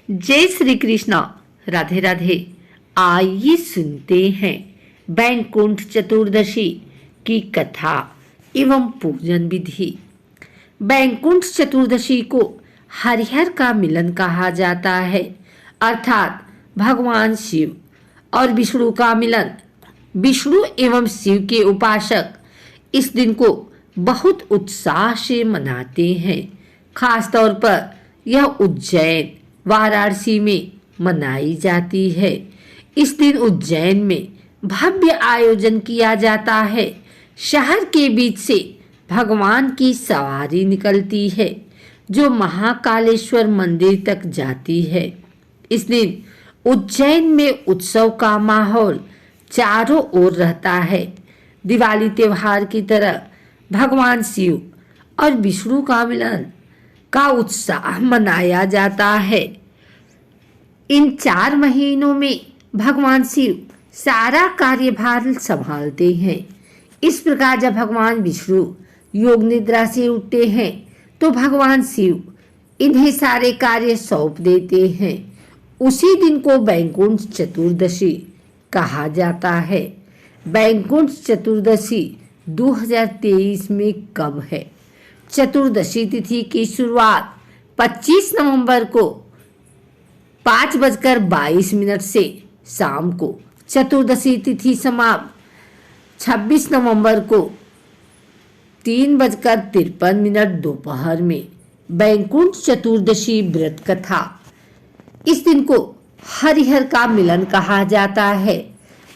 जय श्री कृष्णा। राधे राधे। आइए सुनते हैं बैकुंठ चतुर्दशी की कथा एवं पूजन विधि। बैकुंठ चतुर्दशी को हरिहर का मिलन कहा जाता है, अर्थात भगवान शिव और विष्णु का मिलन। विष्णु एवं शिव के उपासक इस दिन को बहुत उत्साह से मनाते हैं। खासतौर पर यह उज्जैन वाराणसी में मनाई जाती है। इस दिन उज्जैन में भव्य आयोजन किया जाता है। शहर के बीच से भगवान की सवारी निकलती है जो महाकालेश्वर मंदिर तक जाती है। इस दिन उज्जैन में उत्सव का माहौल चारों ओर रहता है। दिवाली त्योहार की तरह भगवान शिव और विष्णु का मिलन का उत्साह मनाया जाता है। इन 4 महीनों में भगवान शिव सारा कार्यभार संभालते हैं। इस प्रकार जब भगवान विष्णु योग निद्रा से उठते हैं तो भगवान शिव इन्हें सारे कार्य सौंप देते हैं। उसी दिन को बैकुंठ चतुर्दशी कहा जाता है। बैकुंठ चतुर्दशी 2023 में कब है? चतुर्दशी तिथि की शुरुआत 25 नवंबर को 5:22 से शाम को, चतुर्दशी तिथि समाप्त 26 नवंबर को 3:53 दोपहर में। बैकुंठ चतुर्दशी व्रत कथा। इस दिन को हरिहर का मिलन कहा जाता है।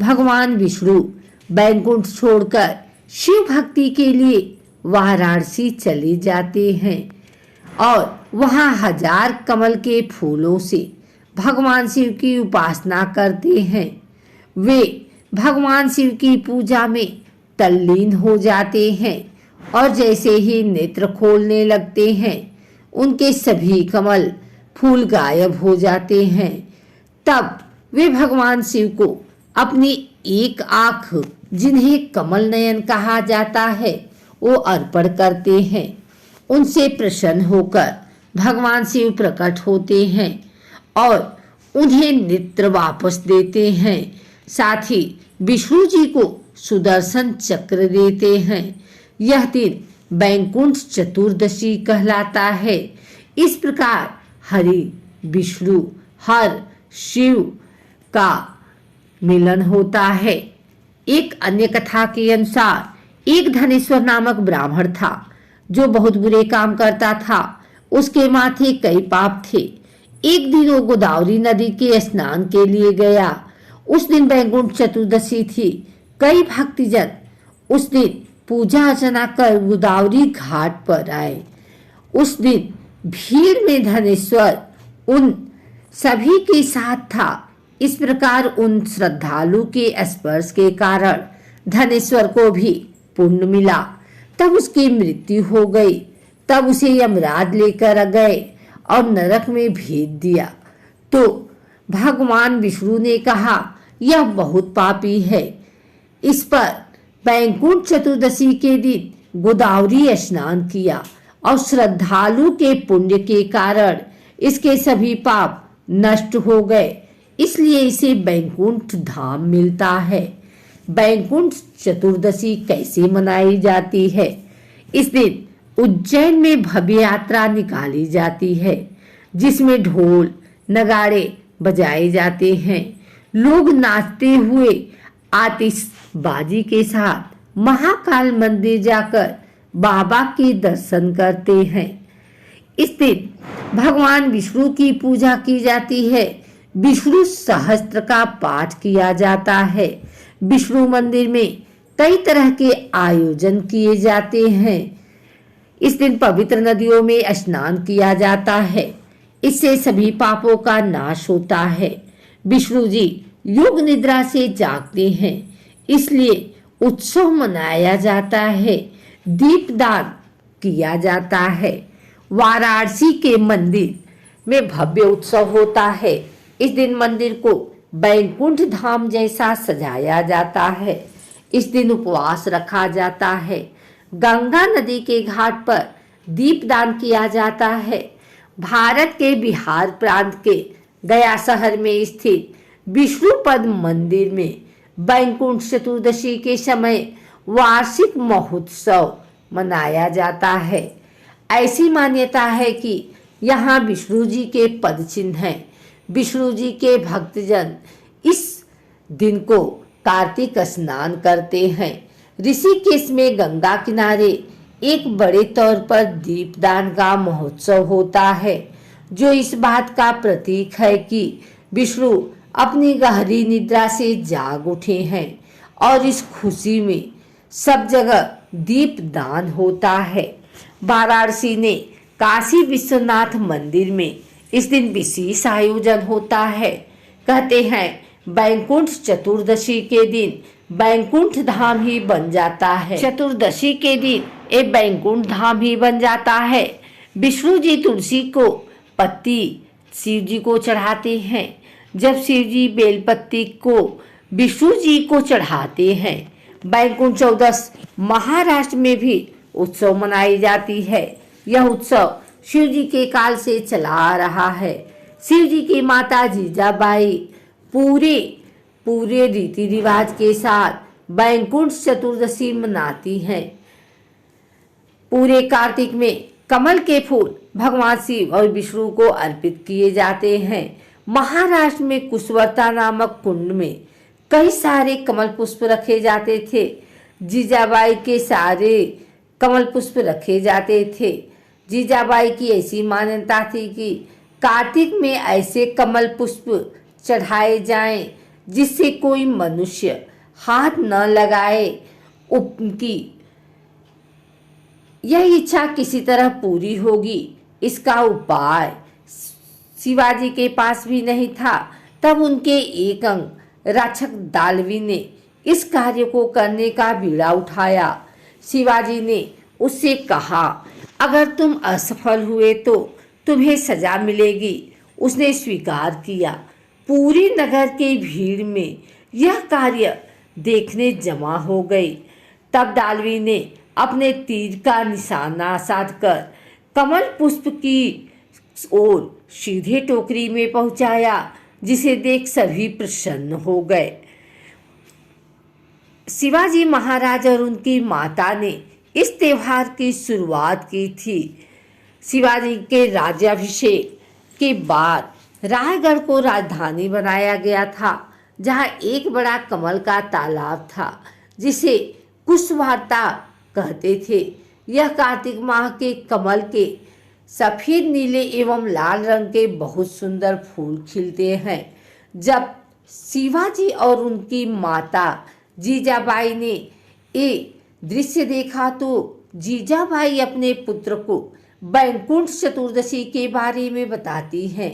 भगवान विष्णु बैकुंठ छोड़कर शिव भक्ति के लिए वाराणसी चले जाते हैं और वहां 1000 कमल के फूलों से भगवान शिव की उपासना करते हैं। वे भगवान शिव की पूजा में तल्लीन हो जाते हैं और जैसे ही नेत्र खोलने लगते हैं उनके सभी कमल फूल गायब हो जाते हैं। तब वे भगवान शिव को अपनी एक आंख, जिन्हें कमल नयन कहा जाता है, वो अर्पण करते हैं। उनसे प्रसन्न होकर भगवान शिव प्रकट होते हैं और उन्हें नेत्र वापस देते हैं। साथ ही विष्णु जी को सुदर्शन चक्र देते हैं। यह दिन बैकुंठ चतुर्दशी कहलाता है। इस प्रकार हरि विष्णु हर शिव का मिलन होता है। एक अन्य कथा के अनुसार एक धनेश्वर नामक ब्राह्मण था जो बहुत बुरे काम करता था। उसके माथे कई पाप थे। एक दिन वो गोदावरी नदी के स्नान के लिए गया। उस दिन बैकुंठ चतुर्दशी थी। कई भक्तजन उस दिन पूजा अर्चना कर गोदावरी घाट पर आए। उस दिन भीड़ में धनेश्वर उन सभी के साथ था। इस प्रकार उन श्रद्धालु के स्पर्श के कारण धनेश्वर को भी पुण्य मिला। तब उसकी मृत्यु हो गई। तब उसे यमराज लेकर गए और नरक में भेज दिया। तो भगवान विष्णु ने कहा, यह बहुत पापी है। इस पर बैकुंठ चतुर्दशी के दिन गोदावरी स्नान किया और श्रद्धालु के पुण्य के कारण इसके सभी पाप नष्ट हो गए। इसलिए इसे बैकुंठ धाम मिलता है। बैकुंठ चतुर्दशी कैसे मनाई जाती है? इस दिन उज्जैन में भव्य यात्रा निकाली जाती है जिसमें ढोल नगाड़े बजाए जाते हैं। लोग नाचते हुए आतिशबाजी के साथ महाकाल मंदिर जाकर बाबा के दर्शन करते हैं। इस दिन भगवान विष्णु की पूजा की जाती है। विष्णु सहस्त्र का पाठ किया जाता है। विष्णु मंदिर में कई तरह के आयोजन किए जाते हैं। इस दिन पवित्र नदियों में स्नान किया जाता है। इससे सभी पापों का नाश होता है। विष्णु जी योग निद्रा से जागते हैं, इसलिए उत्सव मनाया जाता है। दीपदान किया जाता है। वाराणसी के मंदिर में भव्य उत्सव होता है। इस दिन मंदिर को बैकुंठ धाम जैसा सजाया जाता है। इस दिन उपवास रखा जाता है। गंगा नदी के घाट पर दीपदान किया जाता है। भारत के बिहार प्रांत के गया शहर में स्थित विष्णुपद मंदिर में वैकुंठ चतुर्दशी के समय वार्षिक महोत्सव मनाया जाता है। ऐसी मान्यता है कि यहाँ विष्णु जी के पद चिन्ह हैं। विष्णु जी के भक्तजन इस दिन को कार्तिक स्नान करते हैं। ऋषिकेश में गंगा किनारे एक बड़े तौर पर दीपदान का महोत्सव होता है, जो इस बात का प्रतीक है कि विष्णु अपनी गहरी निद्रा से जाग उठे हैं और इस खुशी में सब जगह दीपदान होता है। वाराणसी ने काशी विश्वनाथ मंदिर में इस दिन विशेष आयोजन होता है। कहते हैं वैकुंठ चतुर्दशी के दिन वैकुंठ धाम ही बन जाता है। चतुर्दशी के दिन ये वैकुंठ धाम ही बन जाता है। विष्णु जी तुलसी को पत्ती शिव जी को चढ़ाते हैं। जब शिव जी बेलपत्ती को विष्णु जी को चढ़ाते हैं। वैकुंठ चौदस महाराष्ट्र में भी उत्सव मनाई जाती है। यह उत्सव शिव जी के काल से चला आ रहा है। शिव जी की माता जीजाबाई पूरे रीति रिवाज के साथ वैकुंठ चतुर्दशी मनाती हैं। पूरे कार्तिक में कमल के फूल भगवान शिव और विष्णु को अर्पित किए जाते हैं। महाराष्ट्र में कुशवर्ता नामक कुंड में कई सारे कमल पुष्प रखे जाते थे। जीजाबाई के सारे कमल पुष्प रखे जाते थे। जीजाबाई की ऐसी मान्यता थी कि कार्तिक में ऐसे कमल पुष्प चढ़ाए जाएं जिससे कोई मनुष्य हाथ न लगाए। उनकी यह इच्छा किसी तरह पूरी होगी। इसका उपाय शिवाजी के पास भी नहीं था। तब उनके एक अंग रक्षक दालवी ने इस कार्य को करने का बीड़ा उठाया। शिवाजी ने उससे कहा, अगर तुम असफल हुए तो तुम्हें सजा मिलेगी। उसने स्वीकार किया। पूरी नगर के भीड़ में यह कार्य देखने जमा हो गई। तब दालवी ने अपने तीर का निशाना साधकर कमल पुष्प की ओर सीधे टोकरी में पहुंचाया, जिसे देख सभी प्रसन्न हो गए। शिवाजी महाराज और उनकी माता ने इस त्योहार की शुरुआत की थी। शिवाजी के राज्याभिषेक के बाद रायगढ़ को राजधानी बनाया गया था, जहां एक बड़ा कमल का तालाब था, जिसे कुशवार्ता कहते थे। यह कार्तिक माह के कमल के सफेद, नीले एवं लाल रंग के बहुत सुंदर फूल खिलते हैं। जब शिवाजी और उनकी माता जीजाबाई ने ये दृश्य देखा तो जीजाबाई अपने पुत्र को वैकुंठ चतुर्दशी के बारे में बताती हैं।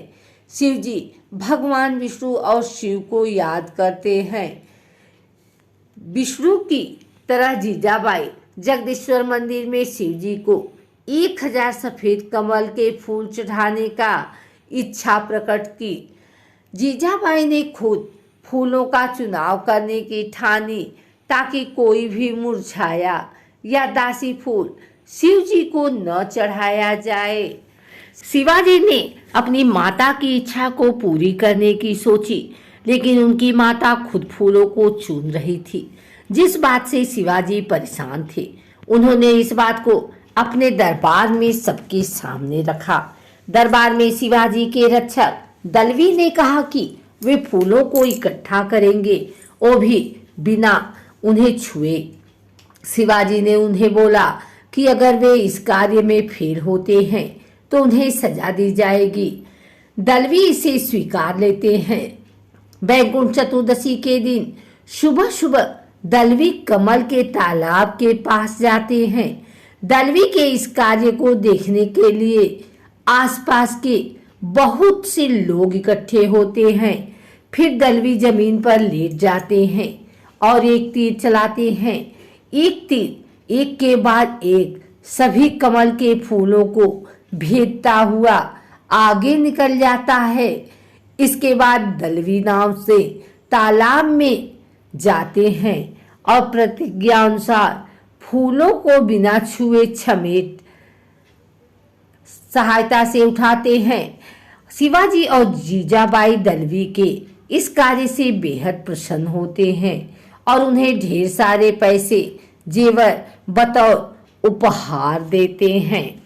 शिव जी भगवान विष्णु और शिव को याद करते हैं। विष्णु की तरह जीजाबाई जगदीश्वर मंदिर में शिव जी को 1000 सफेद कमल के फूल चढ़ाने का इच्छा प्रकट की। जीजाबाई ने खुद फूलों का चुनाव करने की ठानी, ताकि कोई भी मुरझाया या दासी फूल शिव जी को न चढ़ाया जाए। शिवाजी ने अपनी माता की इच्छा को पूरी करने की सोची, लेकिन उनकी माता खुद फूलों को चुन रही थी, जिस बात से शिवाजी परेशान थे। उन्होंने इस बात को अपने दरबार में सबके सामने रखा। दरबार में शिवाजी के रक्षक दलवी ने कहा कि वे फूलों को इकट्ठा करेंगे, वो भी बिना उन्हें छुए। शिवाजी ने उन्हें बोला कि अगर वे इस कार्य में फेल होते हैं तो उन्हें सजा दी जाएगी। दलवी इसे स्वीकार लेते हैं। वैकुंठ चतुर्दशी के दिन सुबह सुबह दलवी कमल के तालाब के पास जाते हैं। दलवी के इस कार्य को देखने के लिए आसपास के बहुत से लोग इकट्ठे होते हैं। फिर दलवी जमीन पर लेट जाते हैं और एक तीर चलाते हैं। एक तीर एक के बाद एक सभी कमल के फूलों को भेदता हुआ आगे निकल जाता है। इसके बाद दलवी नाव से तालाब में जाते हैं और प्रतिज्ञा अनुसार फूलों को बिना छुए समेट सहायता से उठाते हैं। शिवाजी और जीजाबाई दलवी के इस कार्य से बेहद प्रसन्न होते हैं और उन्हें ढेर सारे पैसे जेवर बतौर उपहार देते हैं।